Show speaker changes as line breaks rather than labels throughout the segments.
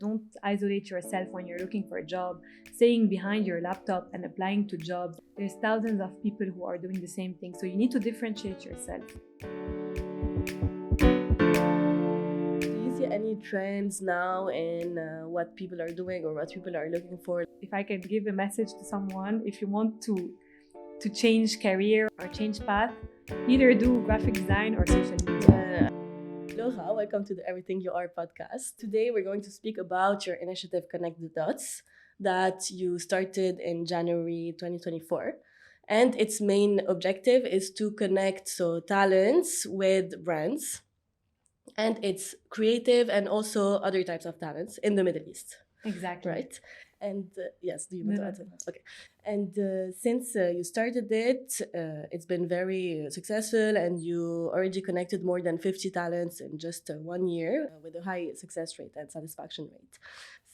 Don't isolate yourself when you're looking for a job, staying behind your laptop and applying to jobs. There's thousands of people who are doing the same thing, so you need to differentiate yourself.
Do you see any trends now in what people are doing or what people are looking for?
If I can give a message to someone, if you want to change career or change path, either do graphic design or social media.
Aloha, welcome to the Everything You Are podcast. Today we're going to speak about your initiative Connect the Dots that you started in January 2024. And its main objective is to connect talents with brands. And it's creative and also other types of talents in the Middle East.
Exactly.
Right? And yes, do you want to
No.
add something? Okay. And since you started it, it's been very successful, and you already connected more than 50 talents in just 1 year with a high success rate and satisfaction rate.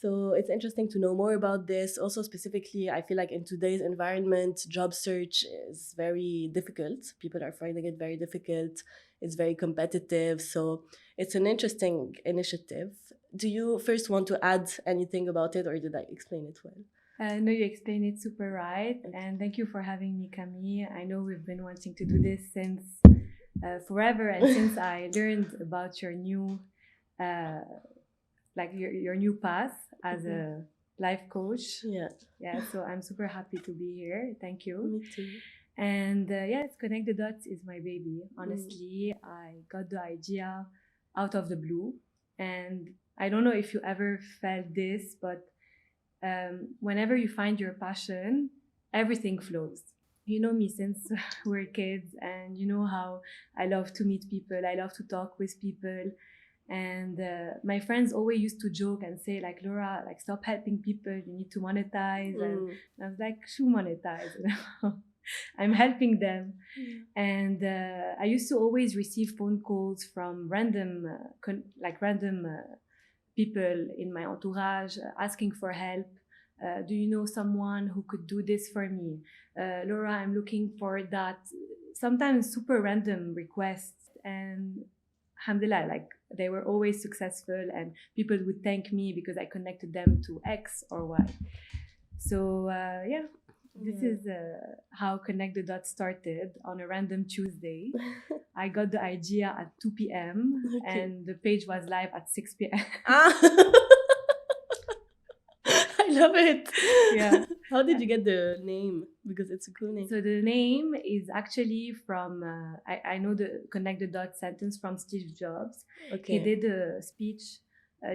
So it's interesting to know more about this. Also, specifically, I feel like in today's environment, job search is very difficult. People are finding it very difficult. It's very competitive. So it's an interesting initiative. Do you first want to add anything about it, or did I explain it well?
No, you explained it super right. Okay. And thank you for having me, Camille. I know we've been wanting to do this since forever. And since I learned about your new, your new path as a life coach. Yeah. So I'm super happy to be here. Thank you.
Me too.
And yes, Connect the Dots is my baby. Honestly, I got the idea out of the blue. And I don't know if you ever felt this, but whenever you find your passion, everything flows. You know me since we're kids, and you know how I love to meet people. I love to talk with people. And my friends always used to joke and say, like, Laura, like, stop helping people. You need to monetize. And I was like, shoo, monetize. I'm helping them. And I used to always receive phone calls from random people in my entourage asking for help. Do you know someone who could do this for me? Laura, I'm looking for that. Sometimes super random requests. And alhamdulillah, like, they were always successful, and people would thank me because I connected them to X or Y. So this is how Connect the Dots started on a random Tuesday. I got the idea at 2 p.m. and the page was live at 6 p.m.
I love it.
Yeah.
How did you get the name? Because it's a cool name.
So the name is actually from, I know the Connect the Dots sentence from Steve Jobs. Okay. He did a speech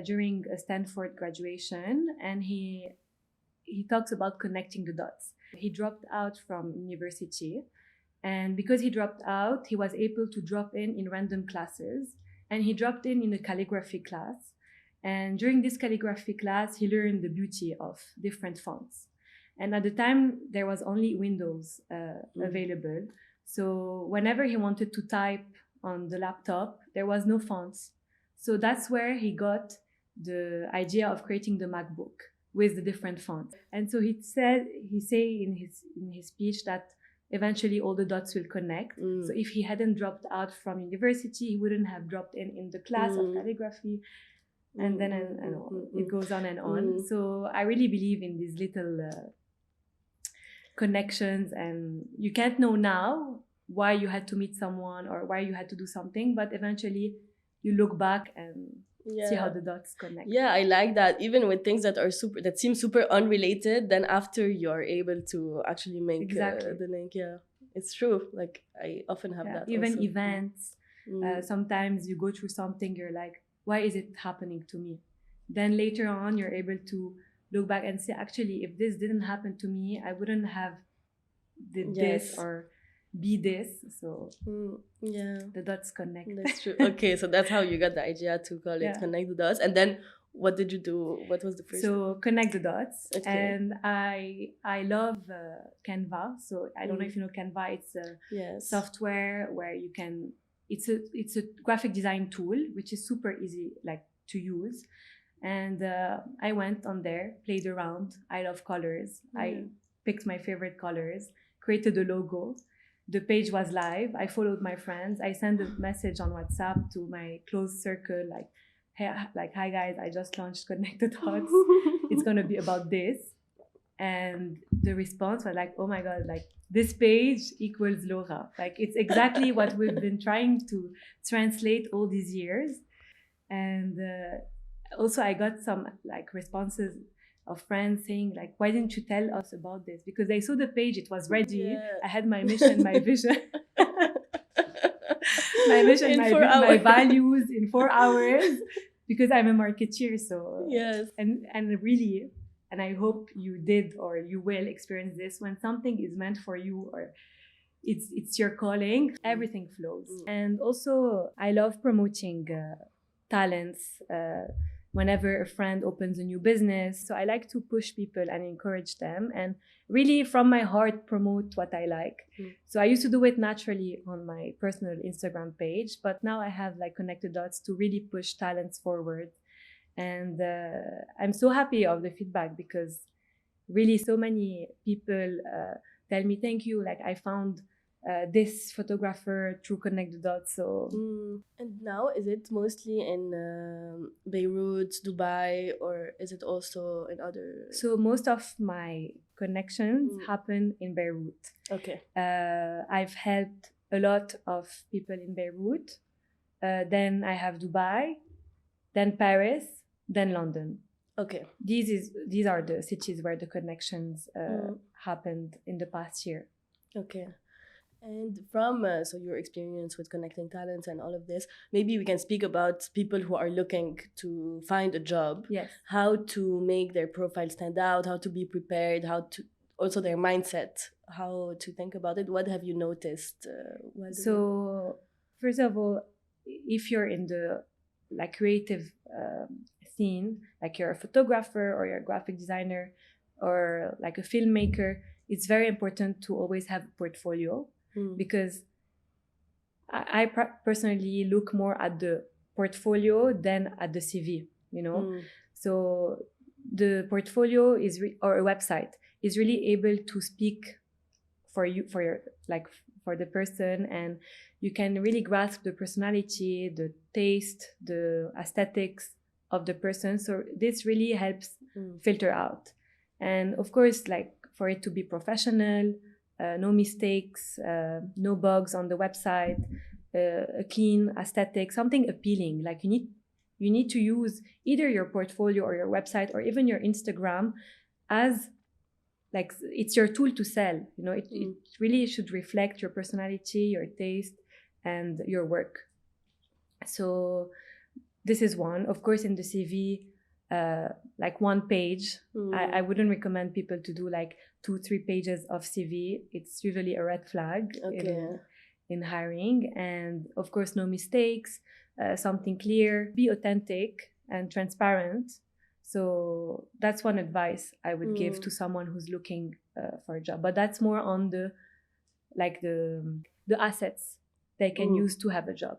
during a Stanford graduation, and he talks about connecting the dots. He dropped out from university, and because he dropped out, he was able to drop in random classes, and he dropped in a calligraphy class. And during this calligraphy class, he learned the beauty of different fonts. And at the time, there was only Windows available. So whenever he wanted to type on the laptop, there was no fonts. So that's where he got the idea of creating the MacBook with the different fonts. And so he say in his speech that eventually all the dots will connect. So if he hadn't dropped out from university, he wouldn't have dropped in the class of calligraphy. And then it goes on and on. So I really believe in these little connections, and you can't know now why you had to meet someone or why you had to do something, but eventually you look back and see how the dots connect.
Yeah, I like that. Even with things that seem super unrelated, then after you're able to actually make the link. Yeah, it's true. Like, I often have that.
Even
also.
Events. Sometimes you go through something, you're like, why is it happening to me? Then later on, you're able to look back and say, actually, if this didn't happen to me, I wouldn't have did this or be this. So the dots connect.
That's true. Okay, so that's how you got the idea to call it Connect the Dots. And then what did you do? What was the first?
So Connect the Dots. Okay. And I love Canva. So I don't know if you know Canva. It's a software where you can. It's a graphic design tool which is super easy to use. And I went on there, played around. I love colors. I picked my favorite colors, created a logo. The page was live. I followed my friends. I sent a message on WhatsApp to my close circle, like, hey, like, hi guys, I just launched Connected Dots. It's gonna be about this. And the response was like, oh my god, like this page equals Laura. Like it's exactly what we've been trying to translate all these years. And also I got some like responses of friends saying like, why didn't you tell us about this? Because they saw the page, it was ready. I had my mission, my vision. My mission, my values in 4 hours, because I'm a marketeer. So
yes,
and really, and I hope you did or you will experience this, when something is meant for you or it's your calling, everything flows. And also I love promoting talents whenever a friend opens a new business. So I like to push people and encourage them and really from my heart promote what I like. So I used to do it naturally on my personal Instagram page, but now I have like Connected Dots to really push talents forward. And I'm so happy of the feedback, because really so many people tell me thank you, like I found this photographer through Connected Dots. So
and now is it mostly in Beirut, Dubai, or is it also in other?
So most of my connections happen in Beirut.
Okay.
I've helped a lot of people in Beirut. Then I have Dubai, then Paris, then London.
Okay.
These are the cities where the connections happened in the past year.
Okay. And from so your experience with connecting talents and all of this, maybe we can speak about people who are looking to find a job.
Yes.
How to make their profile stand out, how to be prepared, how to also their mindset, how to think about it. What have you noticed?
So first of all, if you're in the like creative scene, like you're a photographer or you're a graphic designer or like a filmmaker, it's very important to always have a portfolio. Because I personally look more at the portfolio than at the CV, you know. So the portfolio is or a website is really able to speak for you, for your like for the person, and you can really grasp the personality, the taste, the aesthetics of the person. So this really helps filter out. And of course, like for it to be professional, no mistakes, no bugs on the website, a clean aesthetic, something appealing. Like you need to use either your portfolio or your website or even your Instagram as like it's your tool to sell. You know, it really should reflect your personality, your taste, and your work. So this is one. Of course, in the CV, like one page. I wouldn't recommend people to do like 2-3 pages of CV. It's usually a red flag in hiring. And of course, no mistakes, something clear, be authentic and transparent. So that's one advice I would give to someone who's looking for a job. But that's more on the assets they can use to have a job.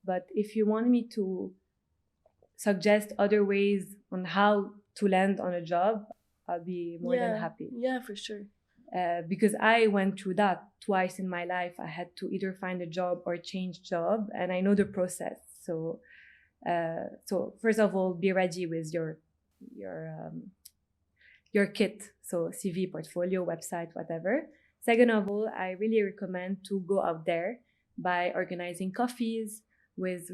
But if you want me to suggest other ways on how to land on a job, I'll be more than happy.
Yeah, for sure.
Because I went through that twice in my life. I had to either find a job or change job, and I know the process. So first of all, be ready with your kit. So CV, portfolio, website, whatever. Second of all, I really recommend to go out there by organizing coffees with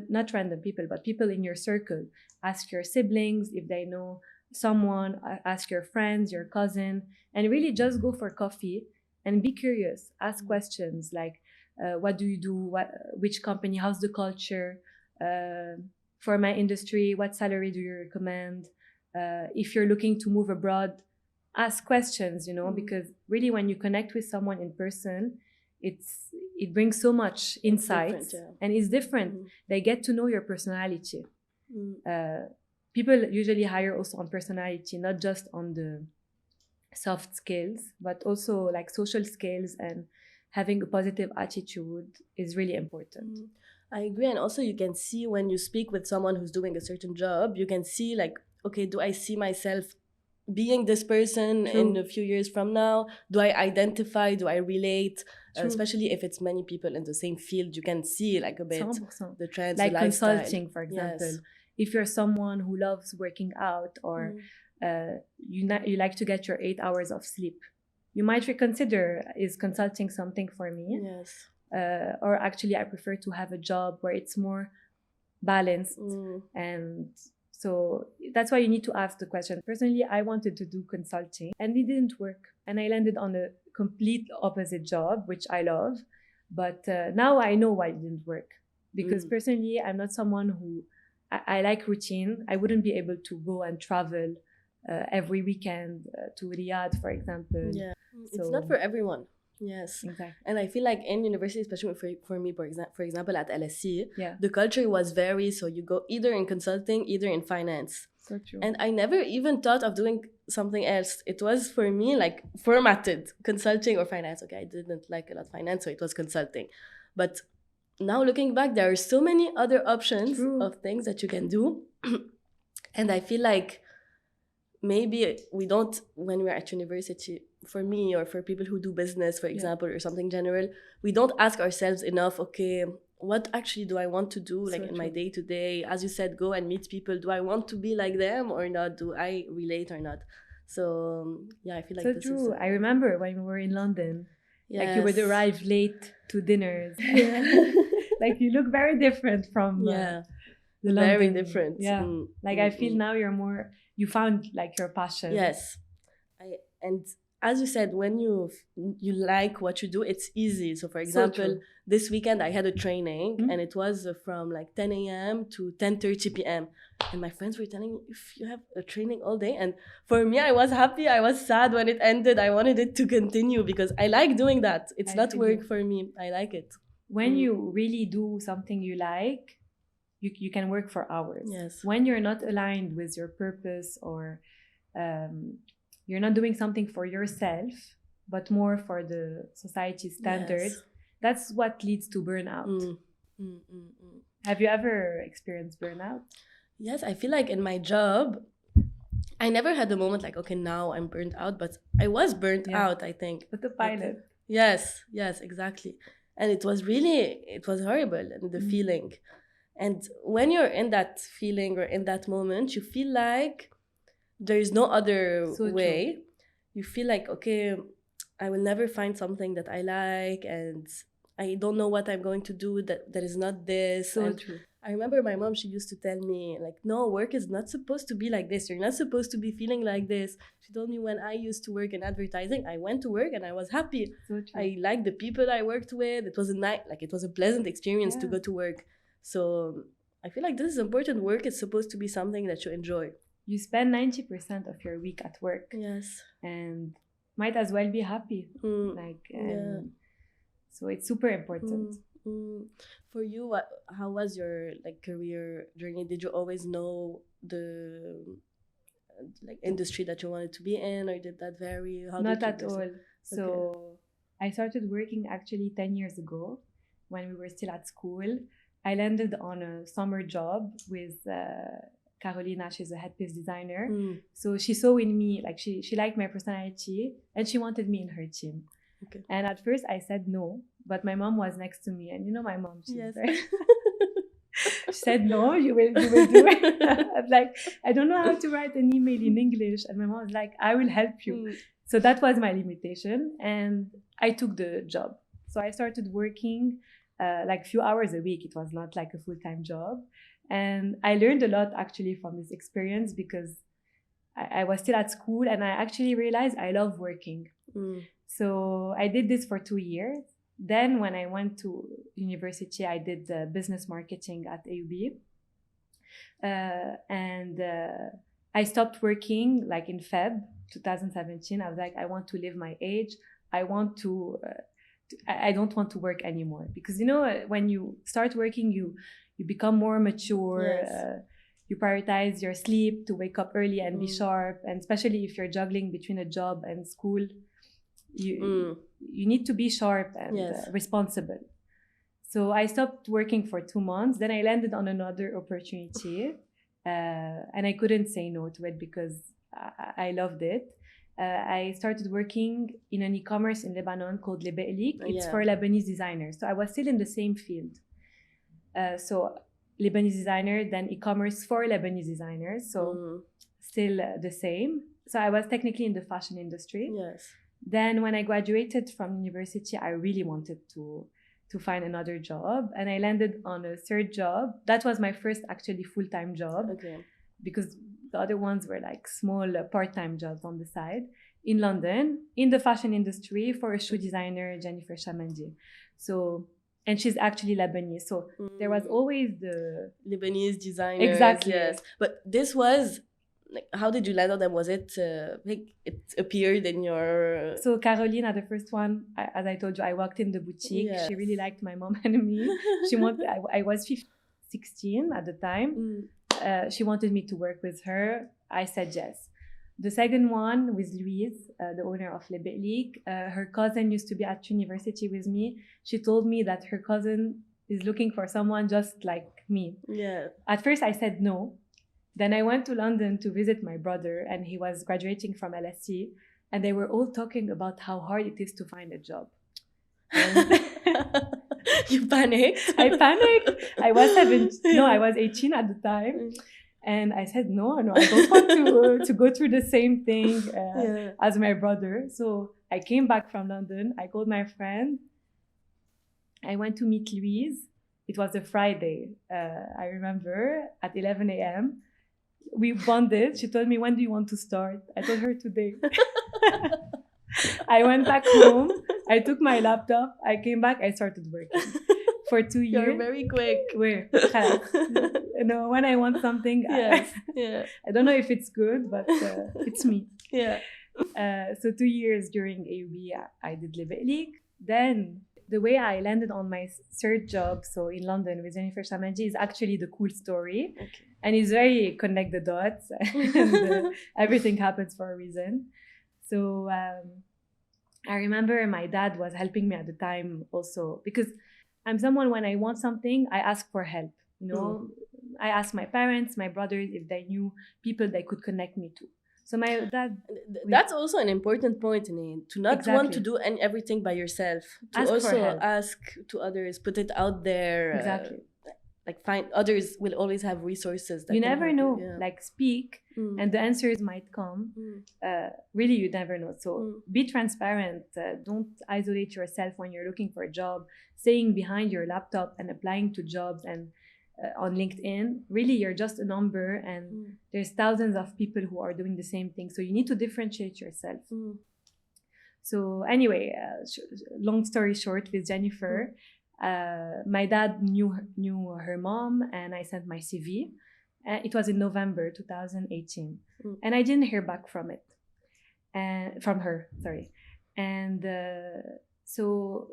not random people, but people in your circle. Ask your siblings if they know someone, ask your friends, your cousin, and really just go for coffee and be curious. Ask questions like, what do you do? Which company? How's the culture? For my industry, what salary do you recommend? If you're looking to move abroad, ask questions, you know, because really when you connect with someone in person, it brings so much insights, and it's different. They get to know your personality. People usually hire also on personality, not just on the soft skills, but also like social skills, and having a positive attitude is really important.
I agree. And also you can see when you speak with someone who's doing a certain job, you can see like, okay, do I see myself being this person in a few years from now? Do I identify? Do I relate? Especially if it's many people in the same field, you can see like a bit
100%.
the trends,
like
the
consulting, for example.
Yes.
if you're someone who loves working out, or you like to get your 8 hours of sleep, you might reconsider, is consulting something for me?
Yes.
Or actually, I prefer to have a job where it's more balanced. And so that's why you need to ask the question. Personally, I wanted to do consulting and it didn't work. And I landed on a complete opposite job, which I love. But now I know why it didn't work. Because personally, I'm not someone who, I like routine. I wouldn't be able to go and travel every weekend to Riyadh, for example.
Yeah, it's not for everyone. Yes,
exactly.
And I feel like in university, especially for me, for example, at LSE,
yeah,
the culture was very, so you go either in consulting, either in finance.
So true.
And I never even thought of doing something else. It was for me like formatted, consulting or finance. Okay, I didn't like a lot finance, so it was consulting. But now looking back, there are so many other options of things that you can do. And I feel like maybe we don't, when we're at university, for me or for people who do business, for example, or something general, we don't ask ourselves enough, okay, what actually do I want to do, like in my day to day? As you said, go and meet people. Do I want to be like them or not? Do I relate or not? So yeah, I feel like
so
this
true.
is
I remember when we were in London, like you would arrive late to dinners. Like you look very different from the London.
Very different.
Yeah, like I feel now you're more, you found like your passion.
Yes, and as you said, when you like what you do, it's easy. So for example, this weekend I had a training and it was from like 10 a.m. to 10:30 p.m. And my friends were telling me, if you have a training all day. And for me, I was happy. I was sad when it ended. I wanted it to continue because I like doing that. It's not work for me. I like it.
When you really do something you like, you can work for hours.
Yes.
When you're not aligned with your purpose, or you're not doing something for yourself, but more for the society standards, that's what leads to burnout. Have you ever experienced burnout?
Yes, I feel like in my job, I never had a moment like, okay, now I'm burnt out, but I was burnt out, I think.
But the pilot.
Yes, exactly. And it was horrible, and the feeling. And when you're in that feeling or in that moment, you feel like there is no other way. True. You feel like, okay, I will never find something that I like, and I don't know what I'm going to do that is not this.
So true.
I remember my mom, she used to tell me, like, no, work is not supposed to be like this. You're not supposed to be feeling like this. She told me when I used to work in advertising, I went to work and I was happy.
So true.
I liked the people I worked with. It was it was a pleasant experience to go to work. So I feel like this is important. Work is supposed to be something that you enjoy.
You spend 90% of your week at work.
Yes.
And might as well be happy. So it's super important.
For you, how was your career journey? Did you always know the industry that you wanted to be in, or did that vary?
Not at all. So I started working actually 10 years ago when we were still at school. I landed on a summer job with Carolina. She's a headpiece designer. So she saw in me, like she liked my personality and she wanted me in her team. Okay. And at first I said no, but my mom was next to me, and you know my mom, she's very she said no, you will do it. I'm like, I don't know how to write an email in English, and my mom was like, I will help you. So that was my limitation, and I took the job. So I started working like a few hours a week. It was not like a full-time job, and I learned a lot actually from this experience, because I was still at school and I actually realized I love working. So I did this for 2 years. Then when I went to university, I did business marketing at AUB. And I stopped working like in Feb 2017. I was like, I want to live my age. I don't want to work anymore. Because, you know, when you start working, you become more mature. Yes. You prioritize your sleep to wake up early and be sharp. And especially if you're juggling between a job and school, you need to be sharp and responsible. So I stopped working for 2 months. Then I landed on another opportunity, and I couldn't say no to it because I loved it. I started working in an e-commerce in Lebanon called Lebe'lik. It's for Lebanese designers. So I was still in the same field. So Lebanese designer, then e-commerce for Lebanese designers. So still the same. So I was technically in the fashion industry.
Yes.
Then when I graduated from university, I really wanted to find another job, and I landed on a third job. That was my first actually full-time job.
Okay.
Because the other ones were like small part-time jobs on the side in London in the fashion industry for a shoe designer, Jennifer Shamandi. So, and she's actually Lebanese. So there was always the
Lebanese designers.
Exactly.
Yes. But this was like, how did you land on them? Was it like it appeared in your?
So Caroline, at the first one, as I told you, I walked in the boutique. Yes. She really liked my mom and me. She wanted. I was 16 at the time. She wanted me to work with her. I said yes. The second one with Louise, the owner of Le Be'lik. Her cousin used to be at university with me. She told me that her cousin is looking for someone just like me.
Yeah.
At first I said no. Then I went to London to visit my brother, and he was graduating from LSE, and they were all talking about how hard it is to find a job.
You panicked?
I panicked. I was 17. No, I was 18 at the time. And I said, no, I don't want to go through the same thing as my brother. So I came back from London. I called my friend. I went to meet Louise. It was a Friday, I remember, at 11 a.m. We bonded. She told me, when do you want to start? I told her today. I went back home. I took my laptop. I came back. I started working for 2 years.
You're very quick.
No, when I want something,
yes.
I don't know if it's good, but it's me.
Yeah.
So 2 years during AUB, I did Le Be'lik. Then the way I landed on my third job, so in London with Jennifer Shamandi, is actually the cool story. Okay. And it's very connect the dots. And everything happens for a reason. So I remember my dad was helping me at the time also, because I'm someone, when I want something, I ask for help. You know, I asked my parents, my brothers, if they knew people they could connect me to. So my dad...
That's also an important point, to not want to do everything by yourself. To also ask to others, put it out there.
Exactly.
Like find others will always have resources. That
you never know. Like speak and the answers might come. Really, you never know. So be transparent. Don't isolate yourself when you're looking for a job. Staying behind your laptop and applying to jobs and on LinkedIn, really you're just a number, and there's thousands of people who are doing the same thing. So you need to differentiate yourself. So anyway, long story short, with Jennifer, my dad knew her mom, and I sent my CV. It was in November 2018, and I didn't hear back from her. Sorry, and so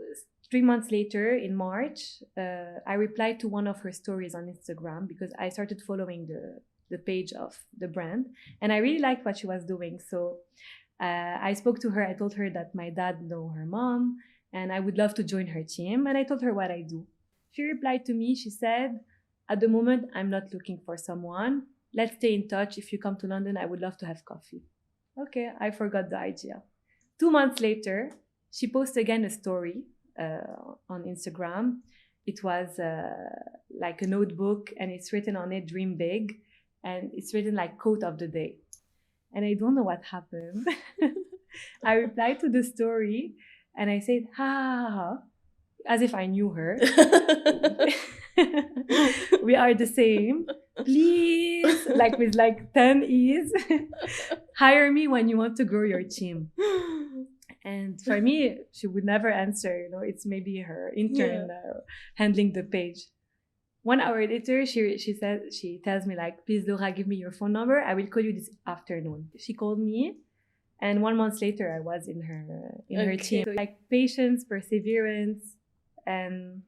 3 months later, in March, I replied to one of her stories on Instagram, because I started following the page of the brand, and I really liked what she was doing. So I spoke to her. I told her that my dad knew her mom, and I would love to join her team. And I told her what I do. She replied to me. She said, at the moment, I'm not looking for someone. Let's stay in touch. If you come to London, I would love to have coffee. Okay, I forgot the idea. 2 months later, she posted again a story on Instagram. It was like a notebook, and it's written on it, dream big. And it's written like quote of the day. And I don't know what happened. I replied to the story, and I said, ha, ha, ha, as if I knew her. We are the same. Please, like with like 10 E's, hire me when you want to grow your team. And for me, she would never answer. It's maybe her intern handling the page. 1 hour later, she tells me like, please, Laura, give me your phone number. I will call you this afternoon. She called me. And 1 month later, I was in her team. So, like, patience, perseverance, and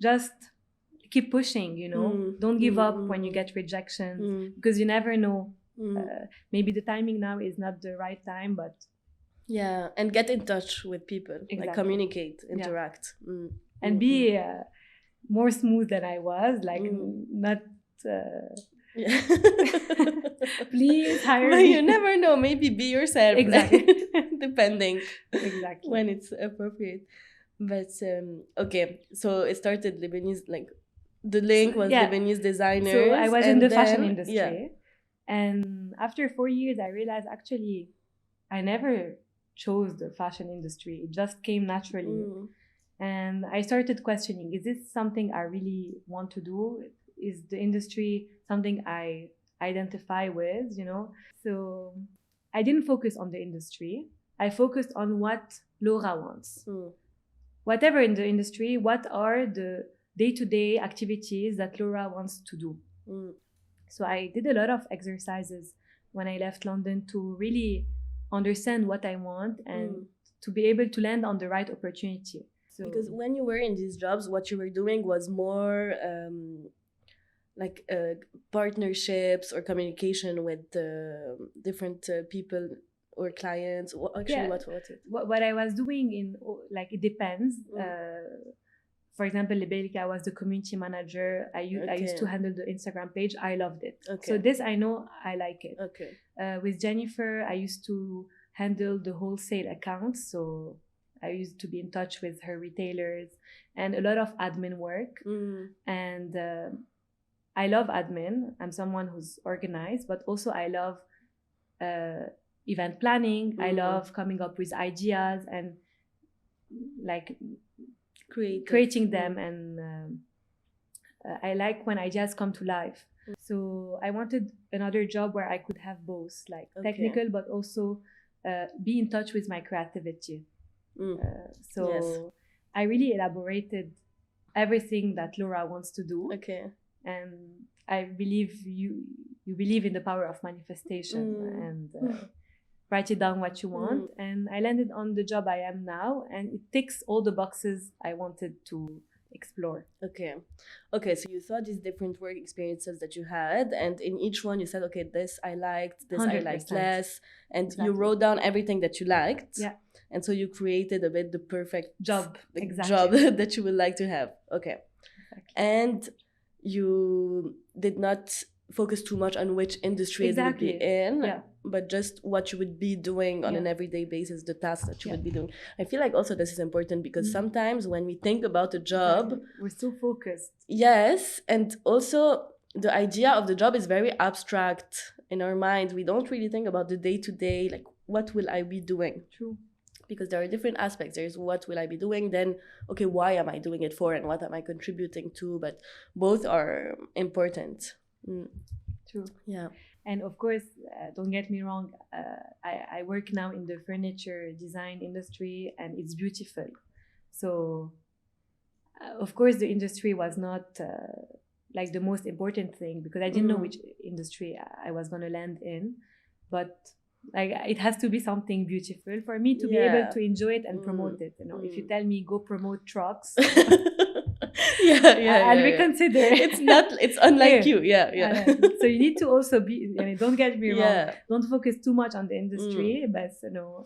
just keep pushing, Don't give up when you get rejection, because you never know. Maybe the timing now is not the right time, but...
Yeah, and get in touch with people. Exactly. Like, communicate, interact.
And be more smooth than I was, like, not... Please hire me.
But you never know. Maybe be yourself.
Exactly.
Depending.
Exactly.
When it's appropriate. But okay, so it started Lebanese, like the link was
yeah.
Lebanese designers.
So I was in
and
the
then,
fashion
yeah.
industry. And after 4 years, I realized actually I never chose the fashion industry. It just came naturally. And I started questioning, is this something I really want to do? Is the industry something I identify with, you know? So I didn't focus on the industry. I focused on what Laura wants. Whatever in the industry, what are the day-to-day activities that Laura wants to do? So I did a lot of exercises when I left London to really understand what I want and to be able to land on the right opportunity. So,
because when you were in these jobs, what you were doing was more like partnerships or communication with different people or clients. Actually,
what I was doing in, like, it depends. For example, Libelica, I was the community manager. I used to handle the Instagram page. I loved it. So this, I know I like it. With Jennifer, I used to handle the wholesale accounts. So I used to be in touch with her retailers and a lot of admin work. And I love admin. I'm someone who's organized, but also I love event planning. I love coming up with ideas and like creating them. And I like when ideas come to life. So I wanted another job where I could have both, like technical, but also be in touch with my creativity. So I really elaborated everything that Laura wants to do. And I believe you believe in the power of manifestation and write it down what you want. And I landed on the job I am now, and it ticks all the boxes I wanted to explore.
Okay, so you saw these different work experiences that you had, and in each one you said, okay, this I liked, this 100%. I liked less, and exactly. You wrote down everything that you liked. And so you created a bit the perfect
job
that you would like to have. And you did not focus too much on which industry it would be in, but just what you would be doing on an everyday basis, the tasks that you would be doing. I feel like also this is important because sometimes when we think about a job,
we're so focused.
Yes, and also the idea of the job is very abstract in our mind. We don't really think about the day-to-day, like what will I be doing?
True.
Because there are different aspects. There's what will I be doing, then okay, why am I doing it for, and what am I contributing to? But both are important.
True.
Yeah.
And of course, don't get me wrong, I work now in the furniture design industry, and it's beautiful. So of course the industry was not like the most important thing, because I didn't know which industry I was going to land in, but like it has to be something beautiful for me to be able to enjoy it and promote it. You know, if you tell me go promote trucks, I'll reconsider.
It's unlike you.
So you need to also be, I mean, don't get me wrong, don't focus too much on the industry, but you know.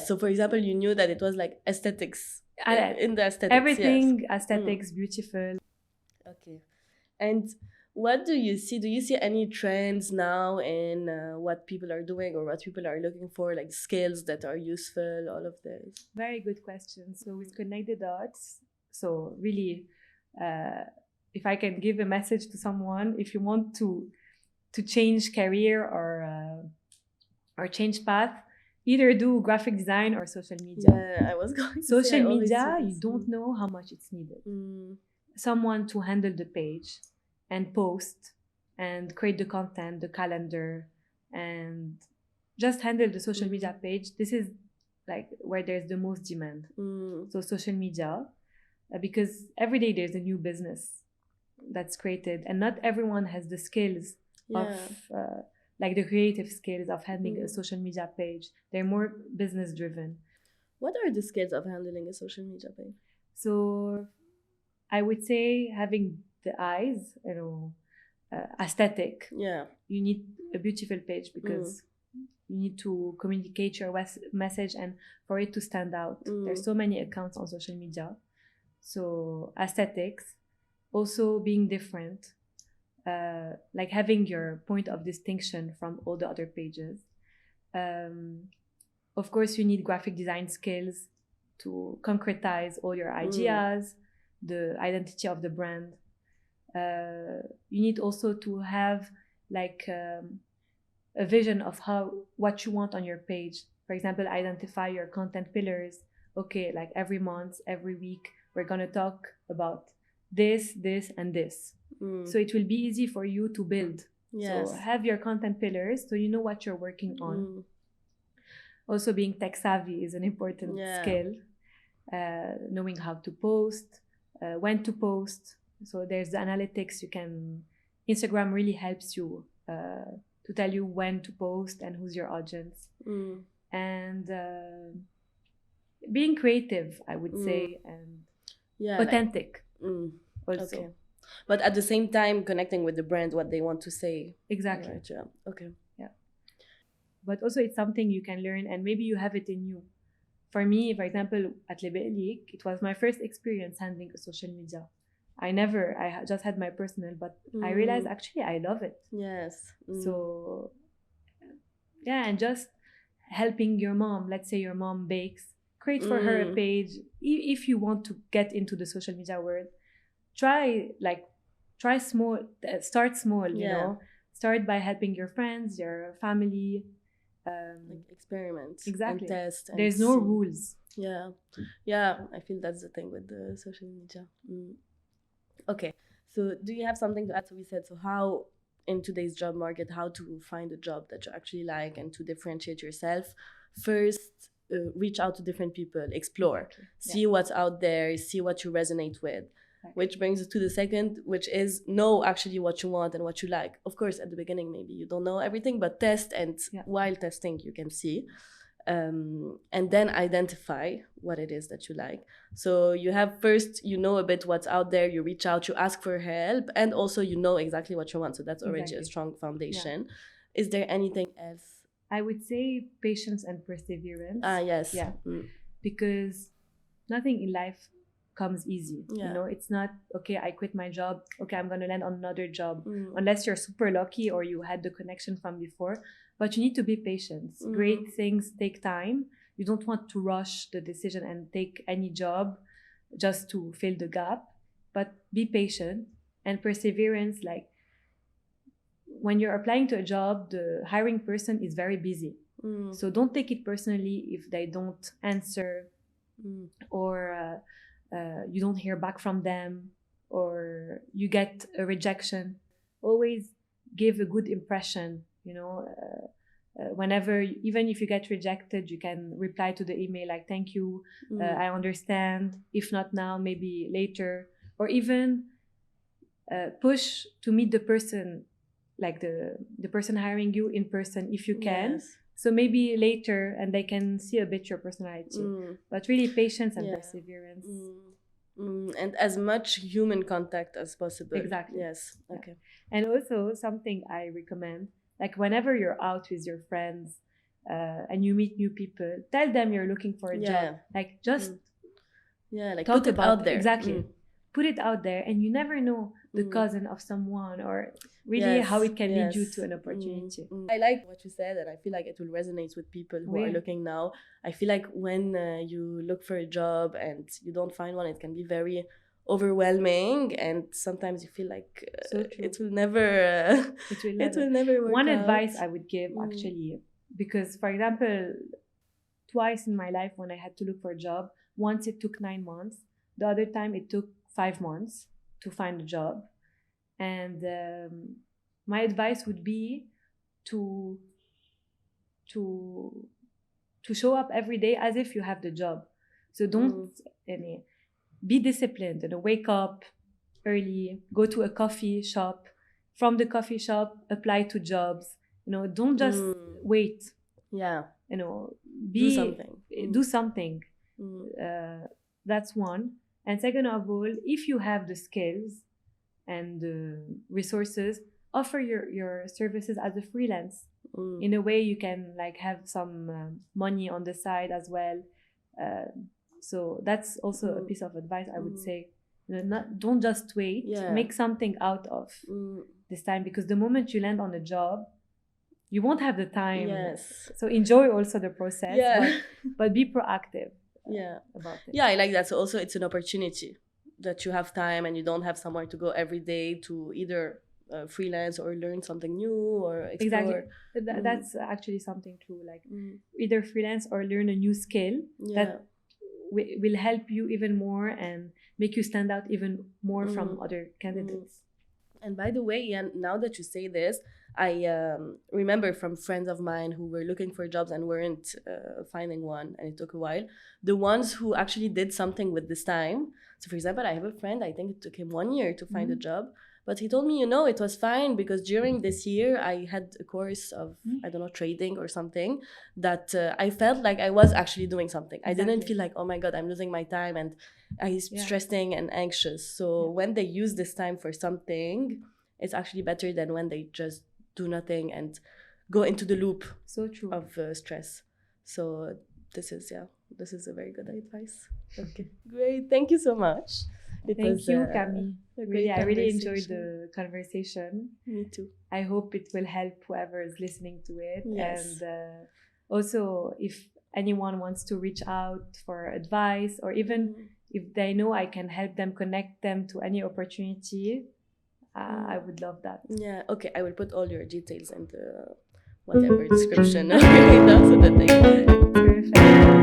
So for example, you knew that it was like aesthetics, in the aesthetics,
everything aesthetics, beautiful.
Okay. And what do you see? Do you see any trends now in what people are doing or what people are looking for, like skills that are useful, all of this?
Very good question. So with Connect the Dots, so really, if I can give a message to someone, if you want to change career or change path, either do graphic design or social media.
Yeah, I was going to
social
say,
media, you don't know how much it's needed. Someone to handle the page and post and create the content, the calendar, and just handle the social media page. This is like where there's the most demand. So social media, because every day there's a new business that's created, and not everyone has the skills of like the creative skills of handling a social media page. They're more business driven.
What are the skills of handling a social media page?
So I would say having the eyes, you know, aesthetic.
Yeah.
You need a beautiful page because you need to communicate your message, and for it to stand out. There's so many accounts on social media. So aesthetics, also being different, like having your point of distinction from all the other pages. Of course, you need graphic design skills to concretize all your ideas, the identity of the brand. You need also to have like a vision of what you want on your page. For example, identify your content pillars. Okay, like every month, every week, we're gonna talk about this, this, and this. So it will be easy for you to build.
Yes.
So have your content pillars so you know what you're working on. Also, being tech savvy is an important skill. Knowing how to post, when to post. So there's the analytics you can. Instagram really helps you to tell you when to post and who's your audience. And being creative, I would say, and authentic. Also.
Okay. But at the same time, connecting with the brand, what they want to say.
Exactly.
Right, yeah. Okay.
Yeah. But also, it's something you can learn, and maybe you have it in you. For me, for example, at Lebelik, it was my first experience handling social media. I just had my personal, but I realized actually I love it.
Yes.
So, yeah, and just helping your mom. Let's say your mom bakes, create for her a page. If you want to get into the social media world, try small, start small, you know, start by helping your friends, your family.
Like experiment.
Exactly.
And test. And
there's no rules.
Yeah. I feel that's the thing with the social media. Okay. So do you have something to add? So we said, so how in today's job market, how to find a job that you actually like and to differentiate yourself? First, reach out to different people, explore, see what's out there, see what you resonate with. Which brings us to the second, which is know actually what you want and what you like. Of course, at the beginning, maybe you don't know everything, but test, and while testing, you can see. And then identify what it is that you like. So you have first, you know a bit what's out there, you reach out, you ask for help, and also you know exactly what you want. So that's already a strong foundation. Yeah. Is there anything else?
I would say patience and perseverance.
Yes.
Yeah. Because nothing in life comes easy. You know, it's not, okay, I quit my job, okay, I'm going to land on another job, unless you're super lucky or you had the connection from before. But you need to be patient. Great things take time. You don't want to rush the decision and take any job just to fill the gap, but be patient and perseverance. Like when you're applying to a job, the hiring person is very busy. So don't take it personally if they don't answer or you don't hear back from them or you get a rejection. Always give a good impression, you know. Whenever, even if you get rejected, you can reply to the email like, thank you, I understand, if not now, maybe later. Or even push to meet the person, like the person hiring you in person if you can. So maybe later, and they can see a bit your personality. But really patience and perseverance.
And as much human contact as possible.
Exactly.
Yes. Okay.
And also something I recommend, like whenever you're out with your friends and you meet new people, tell them you're looking for a job. Like just
like
talk
put it
about
out there.
Exactly. Put it out there, and you never know the cousin of someone or really how it can lead you to an opportunity.
I like what you said, and I feel like it will resonate with people who are looking now. I feel like when you look for a job and you don't find one, it can be very overwhelming, and sometimes you feel like it will never it will never work
One
out.
Advice I would give, actually, because for example, twice in my life when I had to look for a job, once it took 9 months, the other time it took 5 months to find a job. And my advice would be to show up every day as if you have the job. So don't be disciplined and wake up early, go to a coffee shop, from the coffee shop apply to jobs. You know, don't just wait.
You
know,
do
something. That's one. And second of all, if you have the skills and the resources, offer your services as a freelance. In a way you can like have some money on the side as well. So that's also a piece of advice I would say. You know, don't just wait. Make something out of this time, because the moment you land on a job, you won't have the time. So enjoy also the process, but be proactive about it.
I like that. So also it's an opportunity. that you have time and you don't have somewhere to go every day to either freelance or learn something new or explore.
Exactly. That's actually something true. Like either freelance or learn a new skill that will help you even more and make you stand out even more from other candidates.
And by the way, Ian, now that you say this, I remember from friends of mine who were looking for jobs and weren't finding one, and it took a while. The ones who actually did something with this time. So, for example, I have a friend, I think it took him 1 year to find a job. But he told me, it was fine because during this year I had a course of, I don't know, trading or something that I felt like I was actually doing something. I didn't feel like, oh my God, I'm losing my time and I'm stressing and anxious. So when they use this time for something, it's actually better than when they just do nothing and go into the loop of stress. So this is a very good advice. Okay, great. Thank you so much.
Thank you, Camille. Really, I really enjoyed the conversation.
Me too.
I hope it will help whoever is listening to it.
Yes.
And also, if anyone wants to reach out for advice, or even if they know I can help them, connect them to any opportunity, I would love that.
Yeah, okay. I will put all your details in the whatever description. Okay, that's the thing.
Perfect.